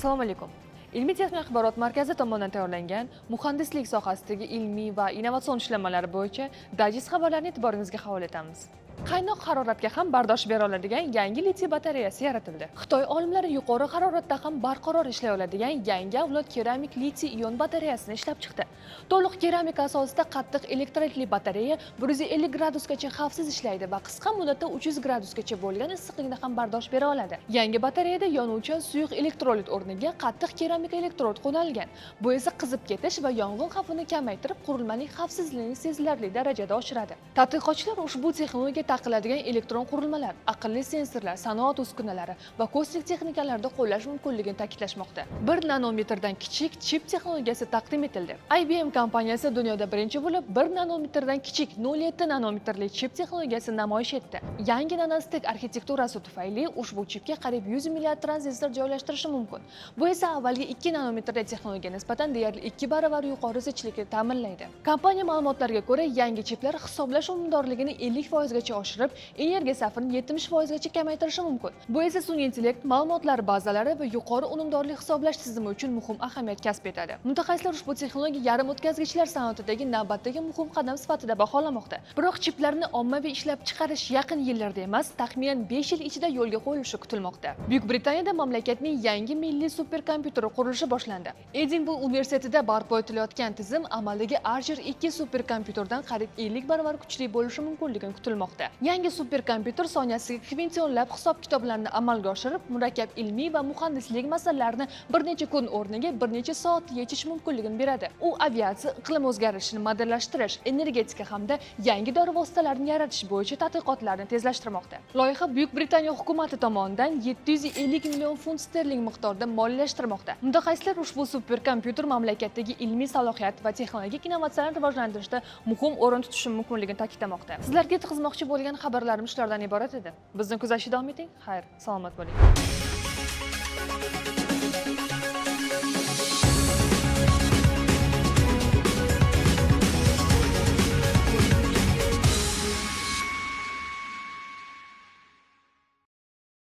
Assalomu alaykum. Ilmiy texnik axborot markazi tomonidan tayyorlangan muhandislik sohasidagi ilmiy va innovatsion ishlanmalar bo'yicha dajiz xabarlarni e'tiboringizga havola etamiz. Qaynoq haroratga ham bardosh bera oladigan yangi litiy batareyasi yaratildi. Xitoy olimlari yuqori haroratda ham barqaror ishlay oladigan yangi avlod keramik litiy ion batareyasini ishlab chiqdi. To'liq keramika asosida qattiq elektrolitli batareya 150 gradusgacha xavfsiz ishlaydi va qisqa muddatda 300 gradusgacha bo'lgan issiqlikni ham bardosh bera oladi. Yangi batareyada yonuvchi suyuq elektrolit o'rniga qattiq keramika elektrod qo'llanilgan. Bu esa qizib ketish va yong'in xavfini kamaytirib, qurilmaning xavfsizligini sezilarli darajada oshiradi. Tadqiqotchilar ushbu texnologiya taqiladigan elektron qurilmalar, aqlli sensorlar, sanoat uskunalari va kosmik texnikalarda qo'llash mumkinligini ta'kidlashmoqda. 1 nanometrdan kichik chip texnologiyasi taqdim etildi. IBM kompaniyasi dunyoda birinchi bo'lib 1 nanometrdan kichik 0,7 nanometrli chip texnologiyasini namoyish etdi. Yangi nanostek arxitekturasi tufayli ushbu chipga qariyb 100 milliard tranzistor joylashtirishi mumkin. Bu esa avvalgi 2 nanometrli texnologiyaga nisbatan deyarli 2 baravar yuqori zichlikni ta'minlaydi. Kompaniya ma'lumotlariga ko'ra, yangi chiplar hisoblash unumdorligini 50% gacha oshirib, energiya sarfini 70% gacha kamaytirishi mumkin. Bu esa sun'iy intellekt, ma'lumotlar bazalari va yuqori unumdorlik hisoblash tizimi uchun muhim ahamiyat kasb etadi. Mutaxassislar ushbu texnologiya yarim o'tkazgichlar sanoatidagi navbatdagi muhim qadam sifatida baholamoqda. Biroq chiplarni ommaviy ishlab chiqarish yaqin yillarda emas, taxminan 5 yil ichida yo'lga qo'yilishi kutilmoqda. Buyuk Britaniyada mamlakatning yangi milliy superkompyuteri qurilishi boshlandi. Edinburg universitetida barpo etilayotgan tizim amaldagi Archer 2 superkompyuterdan qariyb 50 baravar kuchli bo'lishi mumkinligi kutilmoqda. Yangi superkompyuter soniyasiga kvintillab hisob-kitoblarni amalga oshirib, murakkab ilmiy va muhandislik masalalarini bir necha kun o'rniga bir necha soatda yechish mumkinligini beradi. U aviatsiya, iqlim o'zgarishini modellashtirish, energetika hamda yangi dori vositalarini yaratish bo'yicha tadqiqotlarni tezlashtirmoqda. Loyiha Buyuk Britaniya hukumati tomonidan 750 million funt sterling miqdorida moliyalashtirmoqda. Mutaxassislar ushbu superkompyuter mamlakatdagi ilmiy salohiyat va texnologik innovatsiyalarni rivojlantirishda muhim o'rin tutishi mumkinligini ta'kidlamoqda. Sizlarga yetkazmoqchi bo'lgan xabarlarim shulardan iborat edi. Bizni kuzatishda davom eting. Xayr, salomat bo'ling.